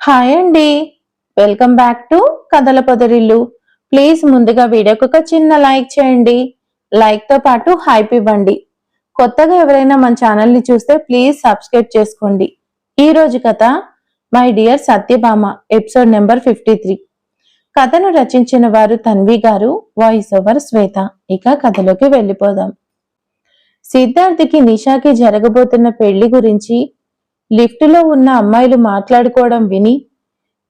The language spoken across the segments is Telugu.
హాయ్ అండి. వెల్కమ్ బ్యాక్ టు కథల పొదరిల్లు. ప్లీజ్ ముందుగా వీడియోకి ఒక చిన్న లైక్ చేయండి. లైక్ తో పాటు హైప్ ఇవ్వండి. కొత్తగా ఎవరైనా మన ఛానల్ ని చూస్తే ప్లీజ్ సబ్స్క్రైబ్ చేసుకోండి. ఈ రోజు కథ my dear Satyabhama, episode number 53. కథను రచించిన వారు తన్వి గారు, వాయిస్ ఓవర్ శ్వేత. ఇక కథలోకి వెళ్ళిపోదాం. సిద్ధార్థికి నిషాకి జరగబోతున్న పెళ్లి గురించి లిఫ్టులో ఉన్న అమ్మాయిలు మాట్లాడుకోవడం విని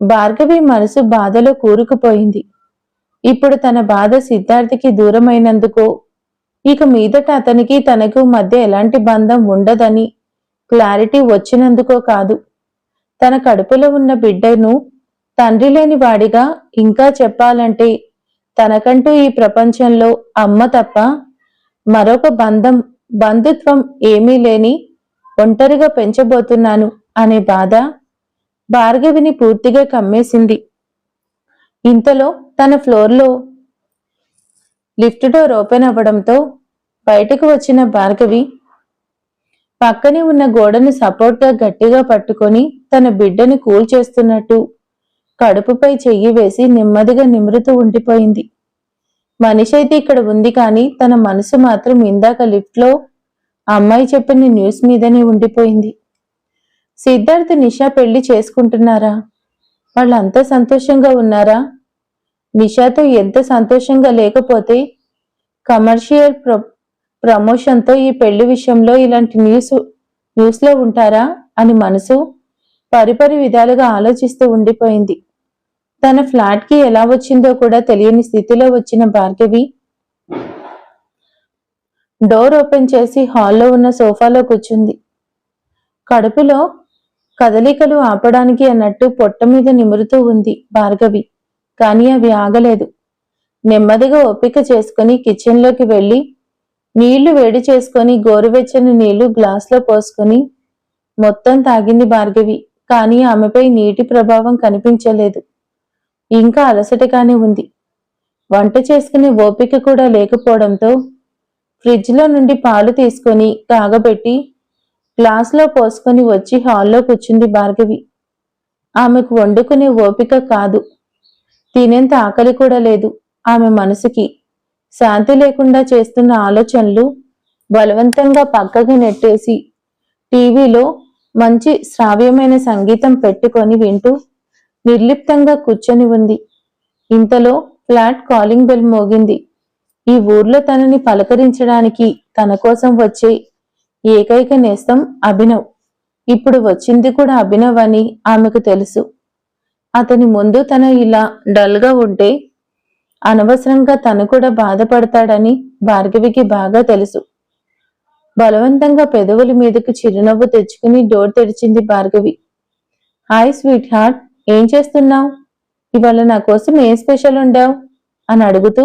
భార్గవి మనసు బాధలో కూరుకుపోయింది. ఇప్పుడు తన బాధ సిద్ధార్థికి దూరమైనందుకో, ఇక మీదట అతనికి తనకు మధ్య ఎలాంటి బంధం ఉండదని క్లారిటీ వచ్చినందుకో కాదు. తన కడుపులో ఉన్న బిడ్డను తండ్రి లేని వాడిగా, ఇంకా చెప్పాలంటే తనకంటూ ఈ ప్రపంచంలో అమ్మ తప్ప మరొక బంధుత్వం ఏమీ లేని ఒంటరిగా పెంచబోతున్నాను అనే బాధ భార్గవిని పూర్తిగా కమ్మేసింది. ఇంతలో తన ఫ్లోర్లో లిఫ్ట్ డోర్ ఓపెన్ అవ్వడంతో బయటకు వచ్చిన భార్గవి పక్కనే ఉన్న గోడను సపోర్ట్గా గట్టిగా పట్టుకొని తన బిడ్డని కూల్ చేస్తున్నట్టు కడుపుపై చెయ్యి వేసి నెమ్మదిగా నిమురుతూ ఉండిపోయింది. మనిషి అయితే ఇక్కడ ఉంది, కానీ తన మనసు మాత్రం ఇందాక లిఫ్ట్లో అమ్మాయి చెప్పిన న్యూస్ మీదనే ఉండిపోయింది. సిద్ధార్థ్ నిషా పెళ్లి చేసుకుంటున్నారా? వాళ్ళంతా సంతోషంగా ఉన్నారా? నిషాతో ఎంత సంతోషంగా లేకపోతే కమర్షియల్ ప్రమోషన్తో ఈ పెళ్లి విషయంలో ఇలాంటి న్యూస్లో ఉంటారా అని మనసు పరిపరి విధాలుగా ఆలోచిస్తూ ఉండిపోయింది. తన ఫ్లాట్కి ఎలా వచ్చిందో కూడా తెలియని స్థితిలో వచ్చిన భార్గవి డోర్ ఓపెన్ చేసి హాల్లో ఉన్న సోఫాలో కూర్చుంది. కడుపులో కదలికలు ఆపడానికి అన్నట్టు పొట్ట మీద నిమురుతూ ఉంది భార్గవి. కానీ అవి ఆగలేదు. నెమ్మదిగా ఓపిక చేసుకుని కిచెన్లోకి వెళ్లి నీళ్లు వేడి చేసుకుని గోరువెచ్చని నీళ్లు గ్లాస్లో పోసుకొని మొత్తం తాగింది భార్గవి. కానీ ఆమెపై నీటి ప్రభావం కనిపించలేదు. ఇంకా అలసటగానే ఉంది. వంట చేసుకునే ఓపిక కూడా లేకపోవడంతో ఫ్రిడ్జ్లో నుండి పాలు తీసుకొని కాగబెట్టి గ్లాసులో పోసుకొని వచ్చి హాల్లో కూర్చుంది భార్గవి. ఆమెకు వండుకునే ఓపిక కాదు, తినేంత ఆకలి కూడా లేదు. ఆమె మనసుకి శాంతి లేకుండా చేస్తున్న ఆలోచనలు బలవంతంగా పక్కకు నెట్టేసి టీవీలో మంచి శ్రావ్యమైన సంగీతం పెట్టుకొని వింటూ నిర్లిప్తంగా కూర్చొని ఉంది. ఇంతలో ఫ్లాట్ కాలింగ్ బెల్ మోగింది. ఈ ఊర్లో తనని పలకరించడానికి తన కోసం వచ్చే ఏకైక నేస్తం అభినవ్. ఇప్పుడు వచ్చింది కూడా అభినవ్ అని ఆమెకు తెలుసు. అతని ముందు తన ఇలా డల్గా ఉంటే అనవసరంగా తను కూడా బాధపడతాడని భార్గవికి బాగా తెలుసు. బలవంతంగా పెదవుల మీదకు చిరునవ్వు తెచ్చుకుని డోర్ తెరిచింది భార్గవి. హాయ్ స్వీట్ హార్ట్, ఏం చేస్తున్నావు? ఇవాళ నా కోసం ఏం స్పెషల్ ఉండావు అని అడుగుతూ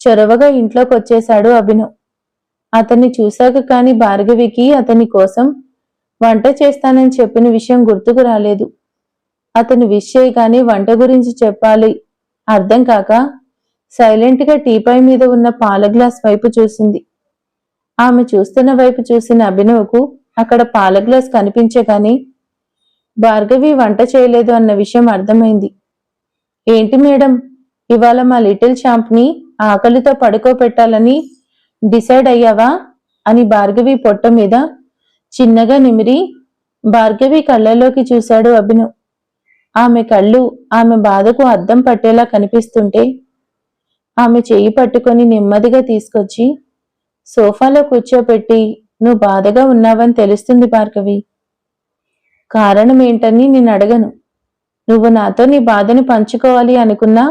చొరవగా ఇంట్లోకి వచ్చేశాడు అభినవ్. అతన్ని చూశాక కాని భార్గవికి అతని కోసం వంట చేస్తానని చెప్పిన విషయం గుర్తుకు రాలేదు. అతను విష్ చేయగానే వంట గురించి చెప్పాలి అర్థం కాక సైలెంట్గా టీపై మీద ఉన్న పాల గ్లాస్ వైపు చూసింది. ఆమె చూస్తున్న వైపు చూసిన అభినవ్కు అక్కడ పాల గ్లాస్ కనిపించగానే భార్గవి వంట చేయలేదు అన్న విషయం అర్థమైంది. ఏంటి మేడం, ఇవాళ మా లిటిల్ ఛాంప్ని ఆకలితో పడుకోబెట్టాలని డిసైడ్ అయ్యావా అని భార్గవి పొట్ట మీద చిన్నగా నిమిరి భార్గవి కళ్ళలోకి చూశాడు అభినవ్. ఆమె కళ్ళు ఆమె బాధకు అద్దం పట్టేలా కనిపిస్తుంటే ఆమె చెయ్యి పట్టుకొని నెమ్మదిగా తీసుకొచ్చి సోఫాలో కూర్చోపెట్టి, నువ్వు బాధగా ఉన్నావని తెలుస్తుంది భార్గవి. కారణం ఏంటని నేను అడగను. నువ్వు నాతో నీ బాధని పంచుకోవాలి అనుకున్నా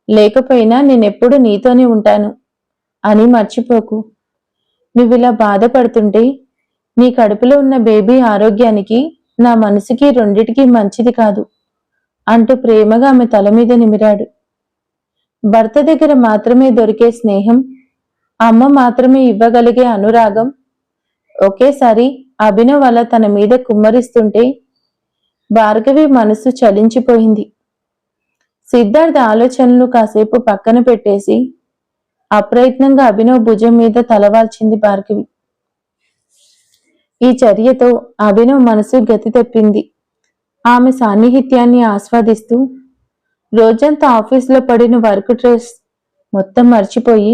లేకపోయినా నేనెప్పుడు నీతోనే ఉంటాను అని మర్చిపోకు. నువ్విలా బాధపడుతుంటే నీ కడుపులో ఉన్న బేబీ ఆరోగ్యానికి, నా మనసుకి రెండిటికి మంచిది కాదు అంటూ ప్రేమగా ఆమె తల మీద నిమిరాడు. భర్త దగ్గర మాత్రమే దొరికే స్నేహం, అమ్మ మాత్రమే ఇవ్వగలిగే అనురాగం ఒకేసారి అభినవ్ అలా తన మీద కుమ్మరిస్తుంటే భార్గవి మనసు చలించిపోయింది. సిద్ధార్థ ఆలోచనలు కాసేపు పక్కన పెట్టేసి అప్రయత్నంగా అభినవ్ భుజం మీద తలవాల్చింది భార్గవి. ఈ చర్యతో అభినవ్ మనసు గతి తప్పింది. ఆమె సాన్నిహిత్యాన్ని ఆస్వాదిస్తూ రోజంతా ఆఫీసులో పడిన వర్క్ స్ట్రెస్ మొత్తం మర్చిపోయి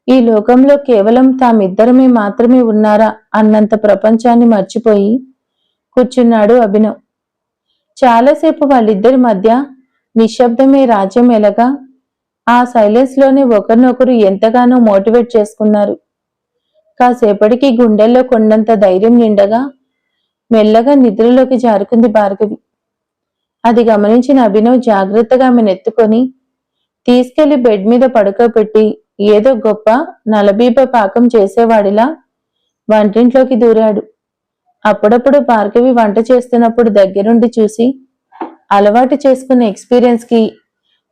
ఈ లోకంలో కేవలం తామిద్దరమే మాత్రమే ఉన్నారా అన్నంత ప్రపంచాన్ని మర్చిపోయి కూర్చున్నాడు అభినవ్. చాలాసేపు వాళ్ళిద్దరి మధ్య నిశ్శబ్దమే రాజ్యం ఎలగా ఆ సైలెన్స్ లోనే ఒకరినొకరు ఎంతగానో మోటివేట్ చేసుకున్నారు. కాసేపటికి గుండెల్లో కొండంత ధైర్యం నిండగా మెల్లగా నిద్రలోకి జారుకుంది భార్గవి. అది గమనించిన అభినవ్ జాగ్రత్తగా ఆమెను ఎత్తుకొని తీసుకెళ్లి బెడ్ మీద పడుకోబెట్టి ఏదో గొప్ప నలబీబ పాకం చేసేవాడిలా వంటింట్లోకి దూరాడు. అప్పుడప్పుడు భార్గవి వంట చేస్తున్నప్పుడు దగ్గరుండి చూసి అలవాటు చేసుకున్న ఎక్స్పీరియన్స్ కి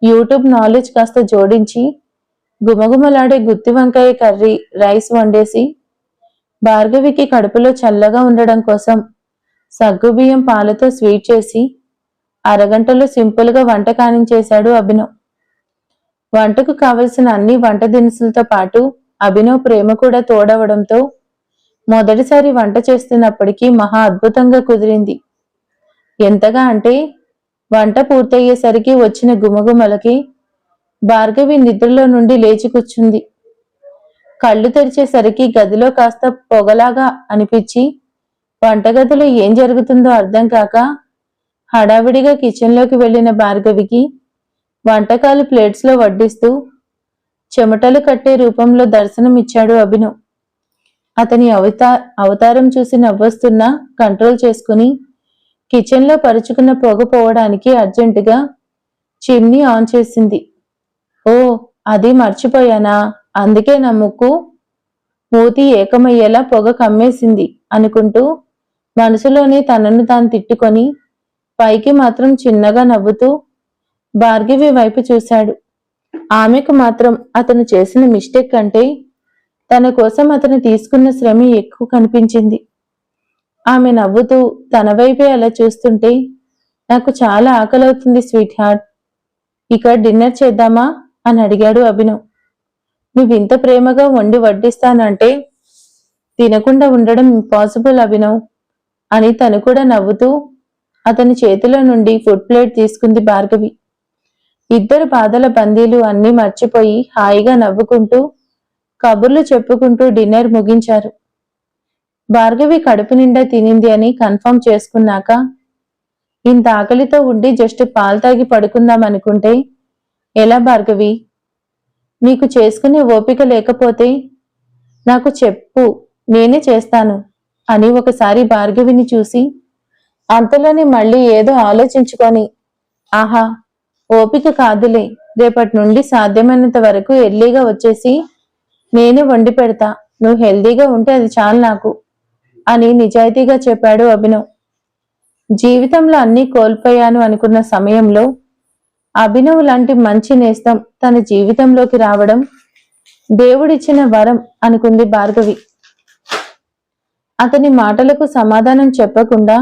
యూట్యూబ్ నాలెడ్జ్ కాస్త జోడించి గుమగుమలాడే గుత్తి వంకాయ కర్రీ రైస్ వండేసి భార్గవికి కడుపులో చల్లగా ఉండడం కోసం సగ్గుబియ్యం పాలతో స్వీట్ చేసి అరగంటలో సింపుల్ గా వంట కానించేశాడు అభినవ్. వంటకు కావలసిన అన్ని వంట దినుసులతో పాటు అభినవ్ ప్రేమ కూడా తోడవడంతో మొదటిసారి వంట చేస్తున్నప్పటికీ మహా అద్భుతంగా కుదిరింది. ఎంతగా అంటే వంట పూర్తయ్యేసరికి వచ్చిన గుమగుమలకి భార్గవి నిద్రలో నుండి లేచి కూర్చుంది. కళ్ళు తెరిచేసరికి గదిలో కాస్త పొగలాగా అనిపించి వంటగదిలో ఏం జరుగుతుందో అర్థం కాక హడావిడిగా కిచెన్లోకి వెళ్లిన భార్గవికి వంటకాలు ప్లేట్స్ లో వడ్డిస్తూ చెమటలు కట్టే రూపంలో దర్శనమిచ్చాడు అభినవ్. అతని అవతారం చూసి నవ్వొస్తున్నా కంట్రోల్ చేసుకుని కిచెన్లో పరుచుకున్న పొగ పోవడానికి అర్జెంటుగా చిమ్నీ ఆన్ చేసింది. ఓ, అది మర్చిపోయానా, అందుకే నా ముక్కు మూతి ఏకమయ్యేలా పొగ కమ్మేసింది అనుకుంటూ మనసులోనే తనను తాను తిట్టుకొని పైకి మాత్రం చిన్నగా నవ్వుతూ భార్గవి వైపు చూశాడు. ఆమెకు మాత్రం అతను చేసిన మిస్టేక్ కంటే తన కోసం అతను తీసుకున్న శ్రమ ఎక్కువ కనిపించింది. ఆమె నవ్వుతూ తన వైపే అలా చూస్తుంటే నాకు చాలా ఆకలవుతుంది స్వీట్ హార్ట్, ఇక డిన్నర్ చేద్దామా అని అడిగాడు అభినవ్. నువ్వింత ప్రేమగా వండి వడ్డిస్తానంటే తినకుండా ఉండడం ఇంపాసిబుల్ అభినవ్ అని తను కూడా నవ్వుతూ అతని చేతిలో నుండి ఫుడ్ ప్లేట్ తీసుకుంది భార్గవి. ఇద్దరు బాధల బందీలు అన్నీ మర్చిపోయి హాయిగా నవ్వుకుంటూ కబుర్లు చెప్పుకుంటూ డిన్నర్ ముగించారు. భార్గవి కడుపు నిండా తినింది అని కన్ఫర్మ్ చేసుకున్నాక ఇంత ఆకలితో ఉండి జస్ట్ పాలు తాగి పడుకుందాం అనుకుంటే ఎలా భార్గవి, నీకు చేసుకునే ఓపిక లేకపోతే నాకు చెప్పు, నేనే చేస్తాను అని ఒకసారి భార్గవిని చూసి అంతలోనే మళ్ళీ ఏదో ఆలోచించుకొని ఆహా, ఓపిక కాదులే, రేపటి నుండి సాధ్యమైనంత వరకు ఎర్లీగా వచ్చేసి నేనే వండి పెడతా, నువ్వు హెల్దీగా ఉంటే అది చాలు నాకు అని నిజాయితీగా చెప్పాడు అభినవ్. జీవితంలో అన్నీ కోల్పోయాను అనుకున్న సమయంలో అభినవ్ లాంటి మంచి నేస్తం తన జీవితంలోకి రావడం దేవుడిచ్చిన వరం అనుకుంది భార్గవి. అతని మాటలకు సమాధానం చెప్పకుండా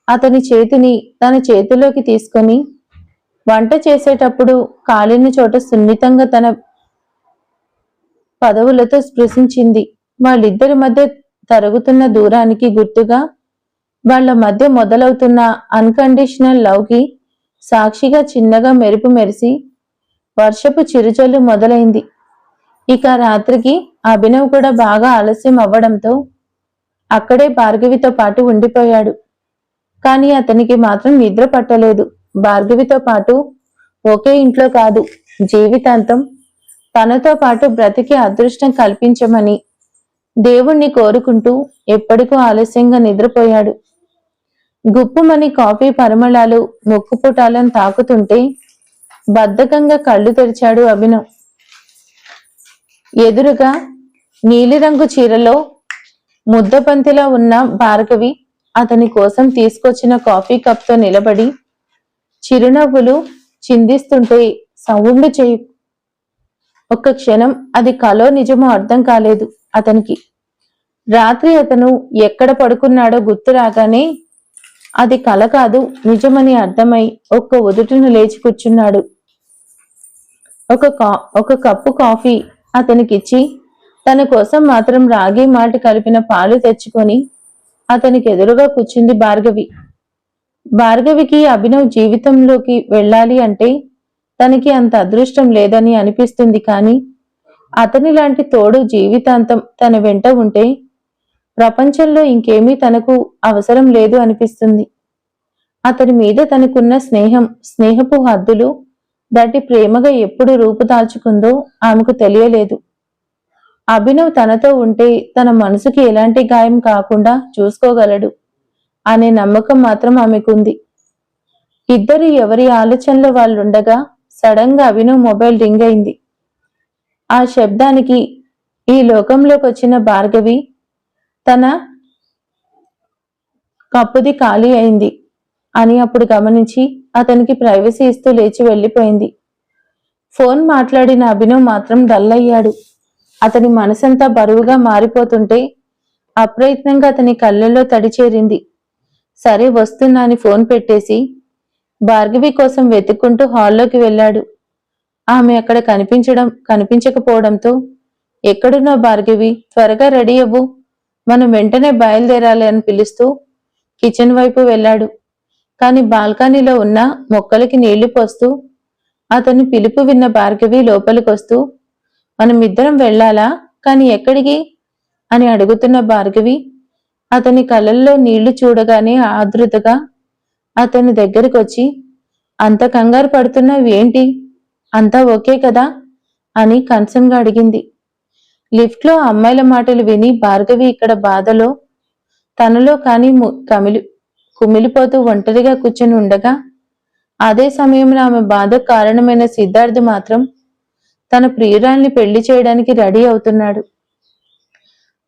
అతని చేతిని తన చేతిలోకి తీసుకొని వంట చేసేటప్పుడు కాలిన చోట సున్నితంగా తన పదవులతో స్పృశించింది. వాళ్ళిద్దరి మధ్య తరుగుతున్న దూరానికి గుర్తుగా వాళ్ల మధ్య మొదలవుతున్న అన్కండిషనల్ లవ్ కి సాక్షిగా చిన్నగా మెరుపు మెరిసి వర్షపు చిరుజల్లు మొదలైంది. ఇక రాత్రికి అభినవ్ కూడా బాగా ఆలస్యం అవ్వడంతో అక్కడే భార్గవితో పాటు ఉండిపోయాడు. కానీ అతనికి మాత్రం నిద్ర పట్టలేదు. భార్గవితో పాటు ఒకే ఇంట్లో కాదు, జీవితాంతం తనతో పాటు బ్రతికే అదృష్టం కల్పించమని దేవుణ్ణి కోరుకుంటూ ఎప్పటికో ఆలస్యంగా నిద్రపోయాడు. గుప్పుమని కాఫీ పరిమళాలు ముక్కుపుటాలను తాకుతుంటే బద్ధకంగా కళ్ళు తెరిచాడు అభినవ్. ఎదురుగా నీలిరంగు చీరలో ముద్దబంతిలా ఉన్న భార్గవి అతని కోసం తీసుకొచ్చిన కాఫీ కప్ తో నిలబడి చిరునవ్వులు చిందిస్తుంటే సౌండ్ చేయి. ఒక్క క్షణం అది కలో నిజమో అర్థం కాలేదు అతనికి. రాత్రి అతను ఎక్కడ పడుకున్నాడో గుర్తు రాగానే అది కల కాదు నిజమని అర్థమై ఒక్క ఉదుటును లేచి కూర్చున్నాడు. ఒక కప్పు కాఫీ అతనికిచ్చి తన కోసం మాత్రం రాగి మాల్ట్ కలిపిన పాలు తెచ్చుకొని అతనికి ఎదురుగా కూర్చుంది భార్గవి. భార్గవికి అభినవ్ జీవితంలోకి వెళ్ళాలి అంటే తనకి అంత అదృష్టం లేదని అనిపిస్తుంది, కానీ అతని లాంటి తోడు జీవితాంతం తన వెంట ఉంటే ప్రపంచంలో ఇంకేమీ తనకు అవసరం లేదు అనిపిస్తుంది. అతని మీద తనకున్న స్నేహపు హద్దులు దాటి ప్రేమగా ఎప్పుడు రూపుదాల్చుకుందో ఆమెకు తెలియలేదు. అభినవ్ తనతో ఉంటే తన మనసుకి ఎలాంటి గాయం కాకుండా చూసుకోగలడు అనే నమ్మకం మాత్రం ఆమెకుంది. ఇద్దరు ఎవరి ఆలోచనలో వాళ్ళుండగా సడన్ గా అభినవ్ మొబైల్ రింగ్ అయింది. ఆ శబ్దానికి ఈ లోకంలోకి వచ్చిన భార్గవి తన కప్పుది ఖాళీ అయింది అని అప్పుడు గమనించి అతనికి ప్రైవసీ ఇస్తూ లేచి వెళ్లిపోయింది. ఫోన్ మాట్లాడిన అభినవ్ మాత్రం డల్ అయ్యాడు. అతని మనసంతా బరువుగా మారిపోతుంటే అప్రయత్నంగా అతని కళ్ళల్లో తడి చేరింది. సరే వస్తున్నా అని ఫోన్ పెట్టేసి భార్గవి కోసం వెతుక్కుంటూ హాల్లోకి వెళ్ళాడు. ఆమె అక్కడ కనిపించకపోవడంతో ఎక్కడున్నావు భార్గవి, త్వరగా రెడీ అవ్వు, మనం వెంటనే బయలుదేరాలి అని పిలుస్తూ కిచెన్ వైపు వెళ్ళాడు. కాని బాల్కనీలో ఉన్న మొక్కలకి నీళ్లు పోస్తూ అతని పిలుపు విన్న భార్గవి లోపలికొస్తూ, మనమిద్దరం వెళ్ళాలా, కాని ఎక్కడికి అని అడుగుతున్న భార్గవి అతని కళ్ళల్లో నీళ్లు చూడగానే ఆతృతగా అతని దగ్గరికొచ్చి, అంత కంగారు పడుతున్నావు ఏంటి, అంతా ఓకే కదా అని కన్సర్న్గా అడిగింది. లిఫ్ట్లో అమ్మాయిల మాటలు విని భార్గవి ఇక్కడ బాధలో తనలో కాని కుమిలిపోతూ ఒంటరిగా కూర్చుని ఉండగా, అదే సమయంలో ఆమె బాధకు కారణమైన సిద్ధార్థ్ మాత్రం తన ప్రియురాల్ని పెళ్లి చేయడానికి రెడీ అవుతున్నాడు.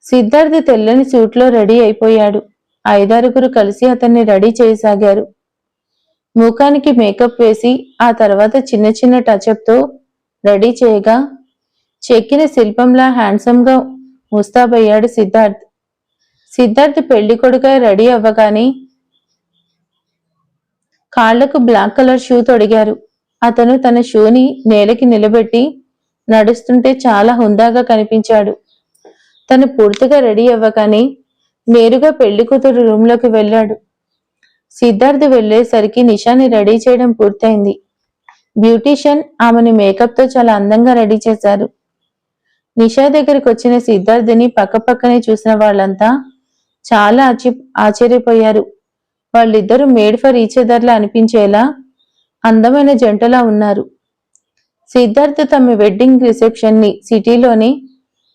సిద్ధార్థ్ తెల్లని సూట్లో రెడీ అయిపోయాడు. 5-6 కలిసి అతన్ని రెడీ చేయసాగారు. ముఖానికి మేకప్ వేసి ఆ తర్వాత చిన్న చిన్న టచ్అప్ తో రెడీ చేయగా చెక్కిన శిల్పంలా హ్యాండ్సమ్ గా ముస్తాబయ్యాడు సిద్ధార్థ్. సిద్ధార్థ్ పెళ్లి కొడుకై రెడీ అవ్వగానే కాళ్లకు బ్లాక్ కలర్ షూ తొడిగారు. అతను తన షూని నేలకి నిలబెట్టి నడుస్తుంటే చాలా హుందాగా కనిపించాడు. తను పూర్తిగా రెడీ అవ్వగానే నేరుగా పెళ్లి కూతురు రూంలోకి వెళ్ళాడు. సిద్ధార్థ్ వెళ్లేసరికి నిషాని రెడీ చేయడం పూర్తయింది. బ్యూటీషియన్ ఆమెను మేకప్ తో చాలా అందంగా రెడీ చేశారు. నిషా దగ్గరికి వచ్చిన సిద్ధార్థ్ని పక్కపక్కనే చూసిన వాళ్ళంతా చాలా ఆశ్చర్యపోయారు. వాళ్ళిద్దరూ మేడ్ ఫర్ ఈచ్ అదర్లా అనిపించేలా అందమైన జంటలా ఉన్నారు. సిద్ధార్థ్ తమ వెడ్డింగ్ రిసెప్షన్ ని సిటీలోని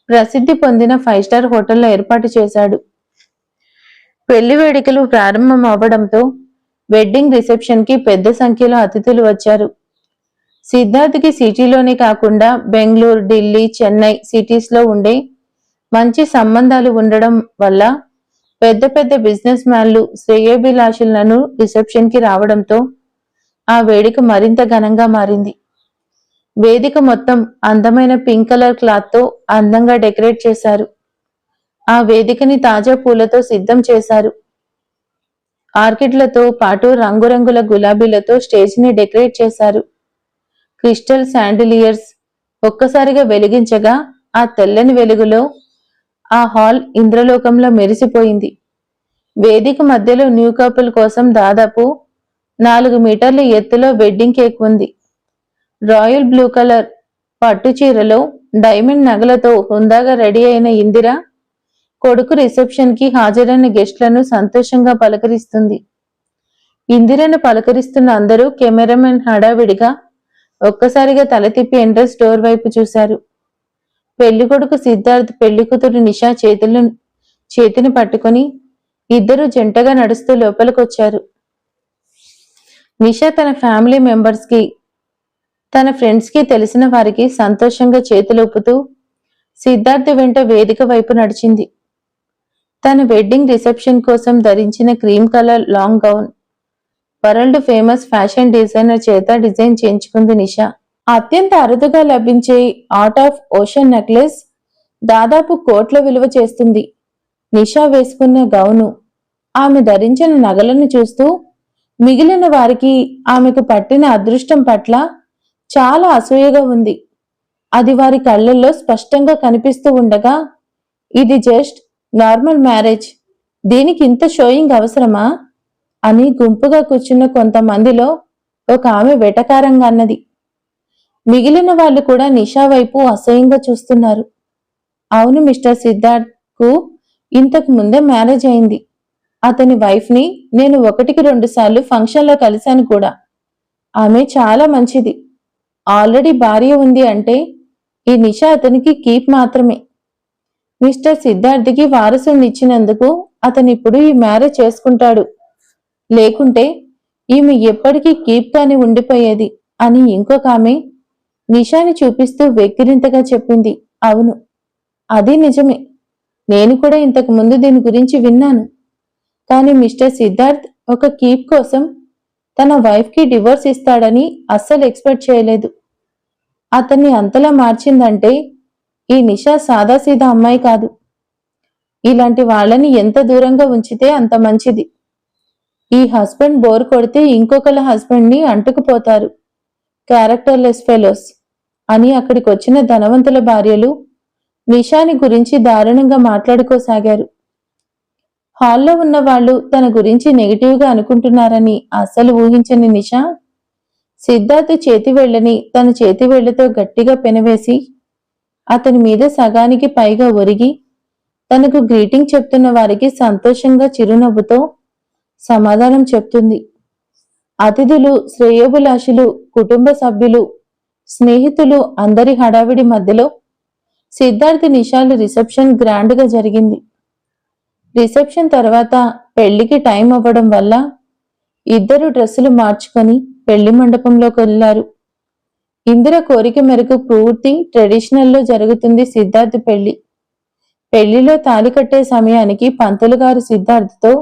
ప్రసిద్ధి పొందిన 5 స్టార్ హోటల్లో ఏర్పాటు చేశాడు. పెళ్లి వేడుకలు ప్రారంభం అవ్వడంతో వెడ్డింగ్ రిసెప్షన్ కి పెద్ద సంఖ్యలో అతిథులు వచ్చారు. సిద్ధార్థ్కి సిటీలోనే కాకుండా బెంగళూరు, ఢిల్లీ, చెన్నై సిటీస్ లో ఉండే మంచి సంబంధాలు ఉండడం వల్ల పెద్ద పెద్ద బిజినెస్ మ్యాన్లు, శ్రేయోభిలాషులను రిసెప్షన్ కి రావడంతో ఆ వేడుక మరింత ఘనంగా మారింది. వేదిక మొత్తం అందమైన పింక్ కలర్ క్లాత్ తో అందంగా డెకరేట్ చేశారు. ఆ వేదికని తాజా పూలతో సిద్ధం చేశారు. ఆర్కిడ్లతో పాటు రంగురంగుల గులాబీలతో స్టేజ్ ని డెకరేట్ చేశారు. క్రిస్టల్ శాండిలియర్స్ ఒక్కసారిగా వెలిగించగా ఆ తెల్లని వెలుగులో ఆ హాల్ ఇంద్రలోకంలో మెరిసిపోయింది. వేదిక మధ్యలో న్యూ కపుల్ కోసం దాదాపు 4 మీటర్ల ఎత్తులో వెడ్డింగ్ కేక్ ఉంది. రాయల్ బ్లూ కలర్ పట్టు చీరలో డైమండ్ నగలతో హుందాగా రెడీ అయిన ఇందిర కొడుకు రిసెప్షన్ కి హాజరైన గెస్ట్లను సంతోషంగా పలకరిస్తుంది. ఇందిరను పలకరిస్తున్న అందరూ కెమెరామెన్ హడావిడిగా ఒక్కసారిగా తల తిప్పి ఎంట్రన్స్ డోర్ వైపు చూశారు. పెళ్లి కొడుకు సిద్ధార్థ్, పెళ్లి కూతురు నిషా చేతిని పట్టుకుని ఇద్దరు జంటగా నడుస్తూ లోపలికొచ్చారు. నిషా తన ఫ్యామిలీ మెంబర్స్ కి, తన ఫ్రెండ్స్ కి, తెలిసిన వారికి సంతోషంగా చేతులూపుతూ సిద్ధార్థ్ వెంట వేదిక వైపు నడిచింది. తన వెడ్డింగ్ రిసెప్షన్ కోసం ధరించిన cream colour long gown world famous fashion designer చేత డిజైన్ చేయించుకుంది నిషా. అత్యంత అరుదుగా లభించే ఆర్ట్ ఆఫ్ ఓషన్ నెక్లెస్ దాదాపు కోట్ల విలువ చేస్తుంది. నిషా వేసుకున్న గౌను, ఆమె ధరించిన నగలను చూస్తూ మిగిలిన వారికి ఆమెకు పట్టిన అదృష్టం పట్ల చాలా అసూయగా ఉంది. అది వారి కళ్ళల్లో స్పష్టంగా కనిపిస్తూ ఉండగా, ఇది జస్ట్ నార్మల్ మ్యారేజ్, దీనికి ఇంత షోయింగ్ అవసరమా అని గుంపుగా కూర్చున్న కొంతమందిలో ఒక ఆమె వెటకారంగా అన్నది. మిగిలిన వాళ్ళు కూడా నిషా వైపు అసహ్యంగా చూస్తున్నారు. అవును, మిస్టర్ సిద్ధార్థ్ కు ఇంతకు ముందే మ్యారేజ్ అయింది. అతని వైఫ్ ని నేను 1-2 సార్లు ఫంక్షన్లో కలిశాను కూడా. ఆమె చాలా మంచిది. ఆల్రెడీ భార్య ఉంది అంటే ఈ నిషా అతనికి కీప్ మాత్రమే. మిస్టర్ సిద్ధార్థ్కి వారసునిచ్చినందుకు అతనిప్పుడు ఈ మ్యారేజ్ చేసుకుంటాడు. లేకుంటే ఈమె ఎప్పటికీ కీప్ గాని ఉండిపోయేది అని ఇంకొక ఆమె నిషాని చూపిస్తూ వెక్కిరింతగా చెప్పింది. అవును, అది నిజమే. నేను కూడా ఇంతకు ముందు దీని గురించి విన్నాను. కానీ మిస్టర్ సిద్ధార్థ్ ఒక కీప్ కోసం తన వైఫ్ కి డివోర్స్ ఇస్తాడని అస్సలు ఎక్స్పెక్ట్ చేయలేదు. అతన్ని అంతలా మార్చిందంటే ఈ నిషా సాదాసీదా అమ్మాయి కాదు. ఇలాంటి వాళ్ళని ఎంత దూరంగా ఉంచితే అంత మంచిది. ఈ హస్బెండ్ బోర్ కొడితే ఇంకొకళ్ళ హస్బెండ్ ని అంటుకుపోతారు. క్యారెక్టర్లెస్ ఫెలోస్ అని అక్కడికి వచ్చిన ధనవంతుల భార్యలు నిషాని గురించి దారుణంగా మాట్లాడుకోసాగారు. హాల్లో ఉన్న వాళ్ళు తన గురించి నెగిటివ్గా అనుకుంటున్నారని అస్సలు ఊహించని నిషా సిద్ధార్థ్ చేతివేళ్లని తన చేతివేళ్లతో గట్టిగా పెనవేసి అతని మీద సగానికి పైగా ఒరిగి తనకు గ్రీటింగ్ చెప్తున్న వారికి సంతోషంగా చిరునవ్వుతో సమాధానం చెప్తుంది. అతిథులు, శ్రేయోభిలాషులు, కుటుంబ సభ్యులు, స్నేహితులు అందరి హడావిడి మధ్యలో సిద్ధార్థ్ నిషాలు రిసెప్షన్ గ్రాండ్గా జరిగింది. రిసెప్షన్ తర్వాత పెళ్లికి టైం అవ్వడం వల్ల ఇద్దరు డ్రెస్సులు మార్చుకొని పెళ్లి మండపంలోకి వెళ్లారు. ఇందిర కోరిక మేరకు పూర్తి ట్రెడిషనల్లో జరుగుతుంది సిద్ధార్థ్ పెళ్లి. పెళ్లిలో తాళి కట్టే సమయానికి పంతులు గారు సిద్ధార్థ్తో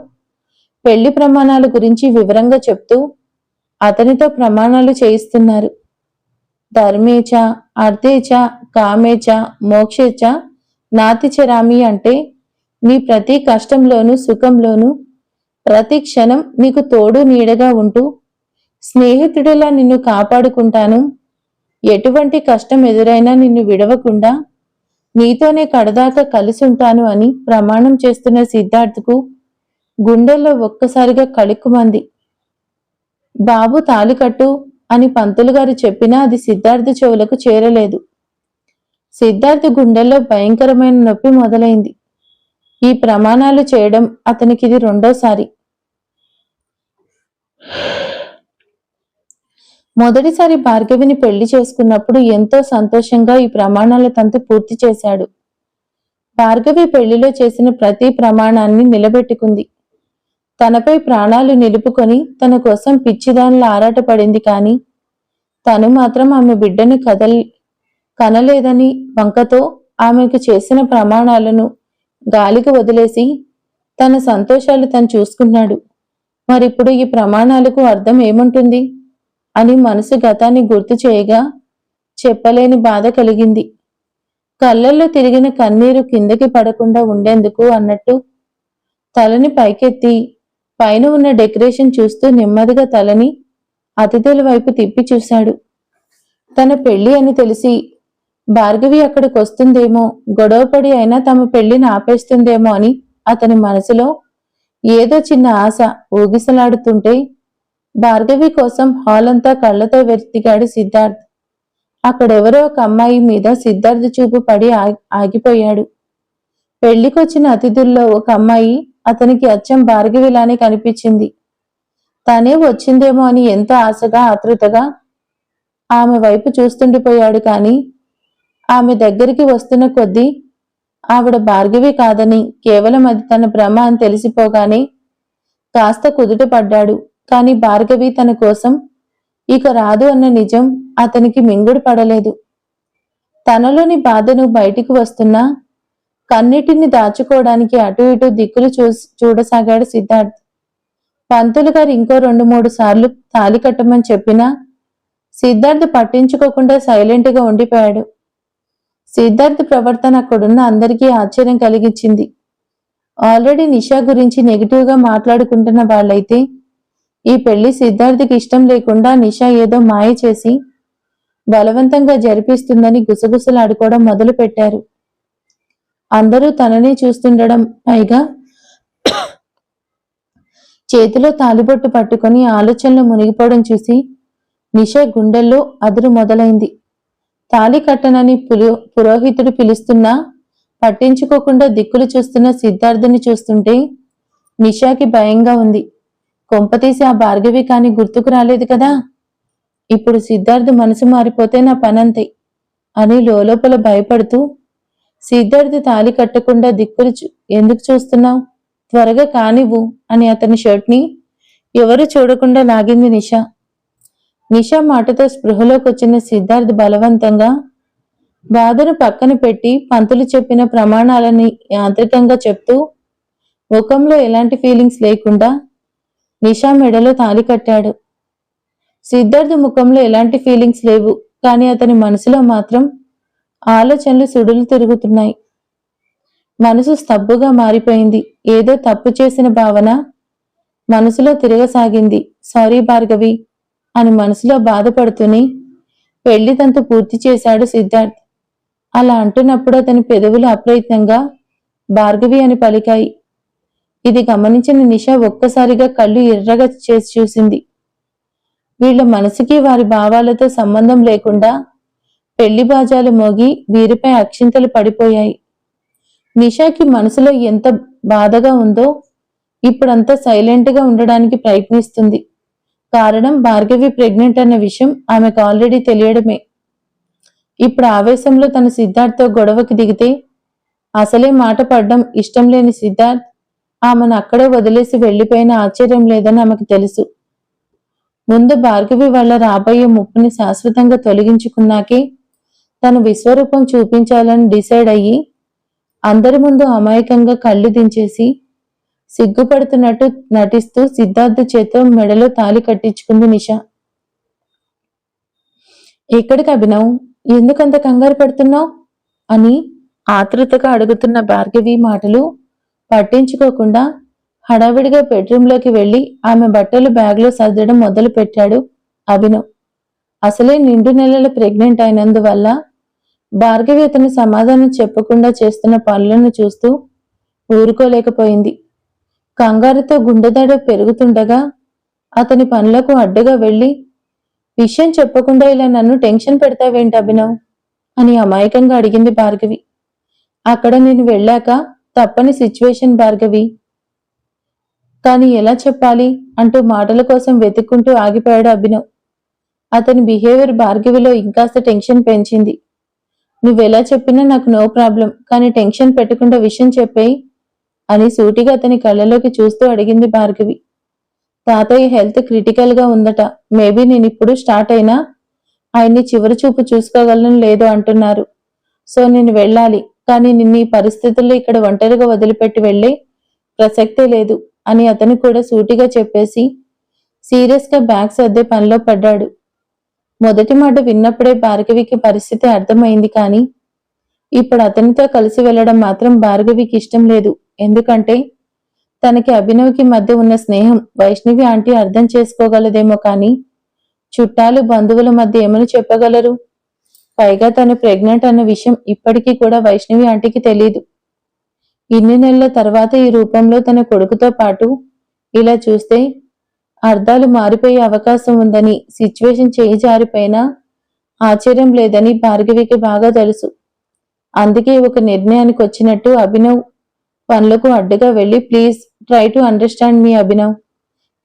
పెళ్లి ప్రమాణాల గురించి వివరంగా చెప్తూ అతనితో ప్రమాణాలు చేయిస్తున్నారు. ధర్మేచ, అర్థేచ, కామేచ, మోక్షేచ నాతిచరామి అంటే నీ ప్రతి కష్టంలోనూ సుఖంలోనూ ప్రతి క్షణం నీకు తోడు నీడగా ఉంటూ స్నేహితుడిలా నిన్ను కాపాడుకుంటాను. ఎటువంటి కష్టం ఎదురైనా నిన్ను విడవకుండా నీతోనే కడదాకా కలిసుంటాను అని ప్రమాణం చేస్తున్న సిద్ధార్థ్కు గుండెల్లో ఒక్కసారిగా కళిక్కుమంది. బాబు తాళికట్టు అని పంతులు గారు చెప్పినా అది సిద్ధార్థ్ చెవులకు చేరలేదు. సిద్ధార్థ్ గుండెల్లో భయంకరమైన నొప్పి మొదలైంది. ఈ ప్రమాణాలు చేయడం అతనికిది రెండోసారి. మొదటిసారి భార్గవిని పెళ్లి చేసుకున్నప్పుడు ఎంతో సంతోషంగా ఈ ప్రమాణాల తంతు పూర్తి చేశాడు. భార్గవి పెళ్లిలో చేసిన ప్రతి ప్రమాణాన్ని నిలబెట్టుకుంది. తనపై ప్రాణాలు నిలుపుకొని తన కోసం పిచ్చిదానిలా ఆరాటపడింది. కాని తను మాత్రం ఆమె బిడ్డని కనలేదని వంకతో ఆమెకు చేసిన ప్రమాణాలను గాలికి వదిలేసి తన సంతోషాలు తను చూసుకున్నాడు. మరిప్పుడు ఈ ప్రమాణాలకు అర్థం ఏముంటుంది అని మనసు గతాన్ని గుర్తు చేయగా చెప్పలేని బాధ కలిగింది. కళ్ళల్లో తిరిగిన కన్నీరు కిందకి పడకుండా ఉండేందుకు అన్నట్టు తలని పైకెత్తి పైన ఉన్న డెకరేషన్ చూస్తూ నెమ్మదిగా తలని అతిథుల వైపు తిప్పి చూశాడు. తన పెళ్లి అని తెలిసి భార్గవి అక్కడికి వస్తుందేమో, గొడవపడి అయినా తమ పెళ్లిని ఆపేస్తుందేమో అని అతని మనసులో ఏదో చిన్న ఆశ ఊగిసలాడుతుంటే భార్గవి కోసం హాల్ అంతా కళ్లతో వెతికాడు సిద్ధార్థ్. అక్కడెవరో ఒక అమ్మాయి మీద సిద్ధార్థ్ చూపు పడి ఆగిపోయాడు. పెళ్లికొచ్చిన అతిథుల్లో ఒక అమ్మాయి అతనికి అచ్చం భార్గవిలానే కనిపించింది. తనే వచ్చిందేమో అని ఎంత ఆశగా ఆతృతగా ఆమె వైపు చూస్తుండిపోయాడు. కాని ఆమె దగ్గరికి వస్తున్న కొద్దీ ఆవిడ భార్గవి కాదని, కేవలం అది తన భ్రమ అని తెలిసిపోగానే కాస్త కుదుటపడ్డాడు. కాని భార్గవి తన కోసం ఇక రాదు అన్న నిజం అతనికి మింగుడు పడలేదు. తనలోని బాధను బయటికి వస్తున్నా కన్నిటిని దాచుకోవడానికి అటు ఇటు దిక్కులు చూడసాగాడు సిద్ధార్థ్. పంతులు గారు ఇంకో 2-3 సార్లు తాళి కట్టమని చెప్పినా సిద్ధార్థ్ పట్టించుకోకుండా సైలెంట్గా ఉండిపోయాడు. సిద్ధార్థ్ ప్రవర్తన అక్కడున్న అందరికీ ఆశ్చర్యం కలిగించింది. ఆల్రెడీ నిషా గురించి నెగిటివ్గా మాట్లాడుకుంటున్న వాళ్ళైతే ఈ పెళ్లి సిద్ధార్థ్కి ఇష్టం లేకుండా నిషా ఏదో మాయ చేసి బలవంతంగా జరిపిస్తుందని గుసగుసలాడుకోవడం మొదలు పెట్టారు. అందరూ తననే చూస్తుండడం, పైగా చేతిలో తాలిబొట్టు పట్టుకొని ఆలోచనలో మునిగిపోవడం చూసి నిషా గుండెల్లో అదురు మొదలైంది. తాళి కట్టనని పురోహితుడు పిలుస్తున్నా పట్టించుకోకుండా దిక్కులు చూస్తున్న సిద్ధార్థుని చూస్తుంటే నిషాకి భయంగా ఉంది. కొంపతీసి ఆ భార్గవి కాని గుర్తుకు రాలేదు కదా. ఇప్పుడు సిద్ధార్థ్ మనసు మారిపోతే నా పనంతే అని లోపల భయపడుతూ, సిద్ధార్థ్ తాళి కట్టకుండా దిక్కులు ఎందుకు చూస్తున్నావు, త్వరగా కానివ్వు అని అతని షర్ట్ని ఎవరు చూడకుండా లాగింది నిషా. నిషా మాటతో స్పృహలోకి వచ్చిన సిద్ధార్థ్ బలవంతంగా బాధను పక్కన పెట్టి పంతులు చెప్పిన ప్రమాణాలని యాంత్రికంగా చెప్తూ ముఖంలో ఎలాంటి ఫీలింగ్స్ లేకుండా నిషా మెడలో తాళి కట్టాడు. సిద్ధార్థ్ ముఖంలో ఎలాంటి ఫీలింగ్స్ లేవు, కానీ అతని మనసులో మాత్రం ఆలోచనలు సుడులు తిరుగుతున్నాయి. మనసు స్తబ్దుగా మారిపోయింది. ఏదో తప్పు చేసిన భావన మనసులో తిరగసాగింది. సారీ భార్గవి అని మనసులో బాధపడుతూనే పెళ్లి తంతు పూర్తి చేశాడు సిద్ధార్థ్. అలా అంటున్నప్పుడు అతని పెదవులు అప్రయత్నంగా భార్గవి అని పలికాయి. ఇది గమనించిన నిషా ఒక్కసారిగా కళ్ళు ఎర్రగా చేసి చూసింది. వీళ్ల మనసుకి వారి భావాలతో సంబంధం లేకుండా పెళ్లి బాజాలు మోగి వీరిపై అక్షింతలు పడిపోయాయి. నిషాకి మనసులో ఎంత బాధగా ఉందో ఇప్పుడంతా సైలెంట్ గా ఉండడానికి ప్రయత్నిస్తుంది. కారణం భార్గవి ప్రెగ్నెంట్ అన్న విషయం ఆమెకు ఆల్రెడీ తెలియడమే. ఇప్పుడు ఆవేశంలో తన సిద్ధార్థ్తో గొడవకి దిగితే అసలే మాట పడ్డం ఇష్టం లేని సిద్ధార్థ్ ఆమెను అక్కడే వదిలేసి వెళ్లిపోయిన ఆశ్చర్యం లేదని ఆమెకు తెలుసు. ముందు భార్గవి వల్ల రాబోయే ముప్పుని శాశ్వతంగా తొలగించుకున్నాకే తన విశ్వరూపం చూపించాలని డిసైడ్ అయ్యి అందరి ముందు అమాయకంగా కళ్ళు దించేసి సిగ్గుపడుతున్నట్టు నటిస్తూ సిద్ధార్థ్ చేతో మెడలో తాళి కట్టించుకుంది నిషా. ఎక్కడికి అభినవ్, ఎందుకంత కంగారు పడుతున్నావు అని ఆతృతగా అడుగుతున్న భార్గవి మాటలు పట్టించుకోకుండా హడావిడిగా బెడ్రూంలోకి వెళ్లి ఆమె బట్టలు బ్యాగ్లో సర్దడం మొదలు పెట్టాడు అభినవ్. అసలే నిండు నెలల ప్రెగ్నెంట్ అయినందువల్ల భార్గవి అతను సమాధానం చెప్పకుండా చేస్తున్న పనులను చూస్తూ ఊరుకోలేకపోయింది. కంగారుతో గుండెదడ పెరుగుతుండగా అతని పనులకు అడ్డుగా వెళ్లి, విషయం చెప్పకుండా ఇలా నన్ను టెన్షన్ పెడతావేంటి అభినవ్ అని అమాయకంగా అడిగింది భార్గవి. అక్కడ నేను వెళ్ళాక తప్పని సిచ్యువేషన్ భార్గవి, కానీ ఎలా చెప్పాలి అంటూ మాటల కోసం వెతుక్కుంటూ ఆగిపోయాడు అభినవ్. అతని బిహేవియర్ భార్గవిలో ఇంకాస్త టెన్షన్ పెంచింది. నువ్వెలా చెప్పినా నాకు నో ప్రాబ్లం, కానీ టెన్షన్ పెట్టకుండా విషయం చెప్పేయి అని సూటిగా అతని కళ్ళలోకి చూస్తూ అడిగింది భార్గవి. తాతయ్య హెల్త్ క్రిటికల్ గా ఉందట. మేబీ నేనిప్పుడు స్టార్ట్ అయినా ఆయన్ని చివరి చూపు చూసుకోగలను లేదో అంటున్నారు. సో నేను వెళ్ళాలి, కానీ నిన్ను ఈ పరిస్థితుల్లో ఇక్కడ ఒంటరిగా వదిలిపెట్టి వెళ్లే ప్రసక్తే లేదు అని అతను కూడా సూటిగా చెప్పేసి సీరియస్ గా బ్యాగ్ సర్దే పనిలో పడ్డాడు. మొదటి మాట విన్నప్పుడే భార్గవికి పరిస్థితి అర్థమైంది. కానీ ఇప్పుడు అతనితో కలిసి వెళ్లడం మాత్రం భార్గవికి ఇష్టం లేదు. ఎందుకంటే తనకి అభినవ్కి మధ్య ఉన్న స్నేహం వైష్ణవి ఆంటీ అర్థం చేసుకోగలదేమో, కానీ చుట్టాలు బంధువుల మధ్య ఏమని చెప్పగలరు? పైగా తను ప్రెగ్నెంట్ అన్న విషయం ఇప్పటికీ కూడా వైష్ణవి ఆంటీకి తెలీదు. ఇన్ని నెలల తర్వాత ఈ రూపంలో తన కొడుకుతో పాటు ఇలా చూస్తే అర్థాలు మారిపోయే అవకాశం ఉందని, సిచ్యువేషన్ చేయి జారిపోయినా ఆశ్చర్యం లేదని భార్గవికి బాగా తెలుసు. అందుకే ఒక నిర్ణయానికి వచ్చినట్టు అభినవ్ పనులకు అడ్డుగా వెళ్లి, ప్లీజ్ ట్రై టు అండర్స్టాండ్ మీ అభినవ్.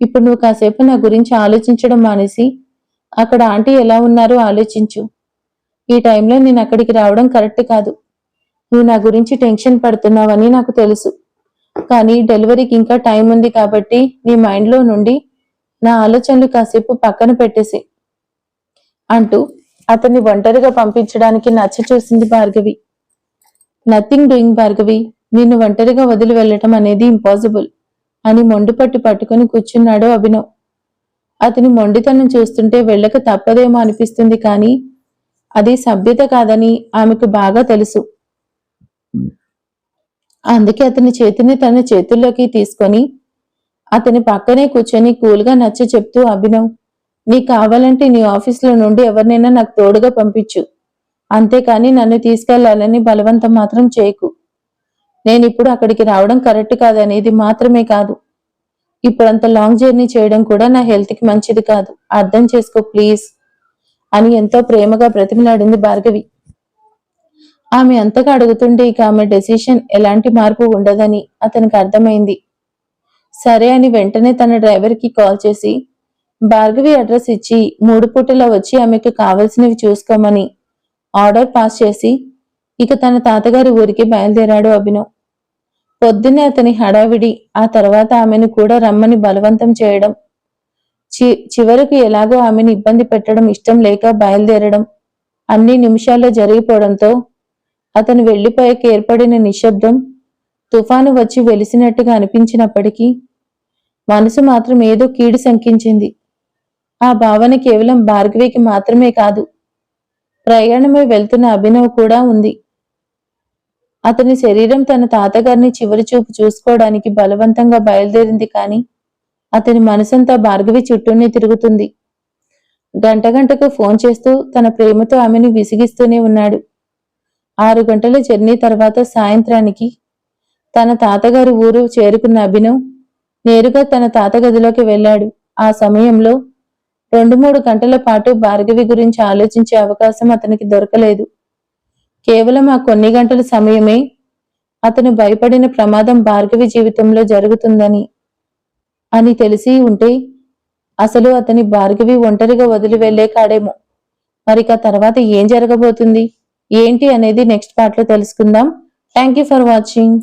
ఇప్పుడు నువ్వు కాసేపు నా గురించి ఆలోచించడం మానేసి అక్కడ ఆంటీ ఎలా ఉన్నారో ఆలోచించు. ఈ టైంలో నేను అక్కడికి రావడం కరెక్ట్ కాదు. నువ్వు నా గురించి టెన్షన్ పడుతున్నావని నాకు తెలుసు, కానీ డెలివరీకి ఇంకా టైం ఉంది కాబట్టి నీ మైండ్లో నుండి నా ఆలోచనలు కాసేపు పక్కన పెట్టేసి అంటూ అతన్ని ఒంటరిగా పంపించడానికి నచ్చ చూసింది భార్గవి. నథింగ్ డూయింగ్ భార్గవి, నిన్ను ఒంటరిగా వదిలి వెళ్లటం అనేది ఇంపాసిబుల్ అని మొండిపట్టు పట్టుకుని కూర్చున్నాడు అభినవ్. అతని మొండితనం చూస్తుంటే వెళ్ళక తప్పదేమో అనిపిస్తుంది, కానీ అది సభ్యత కాదని ఆమెకు బాగా తెలుసు. అందుకే అతని చేతిని తన చేతుల్లోకి తీసుకొని అతని పక్కనే కూర్చొని కూల్గా నచ్చ చెప్తూ, అభినవ్, నీకు కావాలంటే నీ ఆఫీసులో నుండి ఎవరినైనా నాకు తోడుగా పంపించు, అంతేకాని నన్ను తీసుకెళ్లాలని బలవంతం మాత్రం చేయకు. నేనిప్పుడు అక్కడికి రావడం కరెక్ట్ కాదనేది మాత్రమే కాదు, ఇప్పుడంత లాంగ్ జర్నీ చేయడం కూడా నా హెల్త్కి మంచిది కాదు, అర్థం చేసుకో ప్లీజ్ అని ఎంతో ప్రేమగా బ్రతిమలాడింది భార్గవి. ఆమె అంతగా అడుగుతుంటే ఇక ఆమె డెసిషన్ ఎలాంటి మార్పు ఉండదని అతనికి అర్థమైంది. సరే అని వెంటనే తన డ్రైవర్కి కాల్ చేసి భార్గవి అడ్రస్ ఇచ్చి 3 పూటలా వచ్చి ఆమెకు కావలసినవి చూసుకోమని ఆర్డర్ పాస్ చేసి ఇక తన తాతగారి ఊరికి బయలుదేరాడు అభినవ్. పొద్దున్నే అతని హడావిడి, ఆ తర్వాత ఆమెను కూడా రమ్మని బలవంతం చేయడం, చివరకు ఎలాగో ఆమెను ఇబ్బంది పెట్టడం ఇష్టం లేక బయలుదేరడం అన్ని నిమిషాల్లో జరిగిపోవడంతో అతను వెళ్లిపోయాక ఏర్పడిన నిశ్శబ్దం తుఫాను వచ్చి వెలిసినట్టుగా అనిపించినప్పటికీ మనసు మాత్రం ఏదో కీడు శంకించింది. ఆ భావన కేవలం భార్గవికి మాత్రమే కాదు, ప్రయాణమై వెళ్తున్న అభినవ్ కూడా ఉంది. అతని శరీరం తన తాతగారిని చివరి చూపు చూసుకోవడానికి బలవంతంగా బయలుదేరింది, కానీ అతని మనసంతా భార్గవి చుట్టూనే తిరుగుతుంది. గంటకు ఫోన్ చేస్తూ తన ప్రేమతో ఆమెను విసిగిస్తూనే ఉన్నాడు. 6 గంటల జర్నీ తర్వాత సాయంత్రానికి తన తాతగారి ఊరు చేరుకున్న అభినవ్ నేరుగా తన తాత గదిలోకి వెళ్ళాడు. ఆ సమయంలో 2-3 గంటల పాటు భార్గవి గురించి ఆలోచించే అవకాశం అతనికి దొరకలేదు. కేవలం ఆ కొన్ని గంటల సమయమే అతను భయపడిన ప్రమాదం భార్గవి జీవితంలో జరుగుతుందని అని తెలిసి ఉంటే అసలు అతని భార్గవి ఒంటరిగా వదిలి వెళ్లే కాడేమో. మరిక తర్వాత ఏం జరగబోతుంది ఏంటి అనేది నెక్స్ట్ పార్ట్ లో తెలుసుకుందాం. Thank you for watching.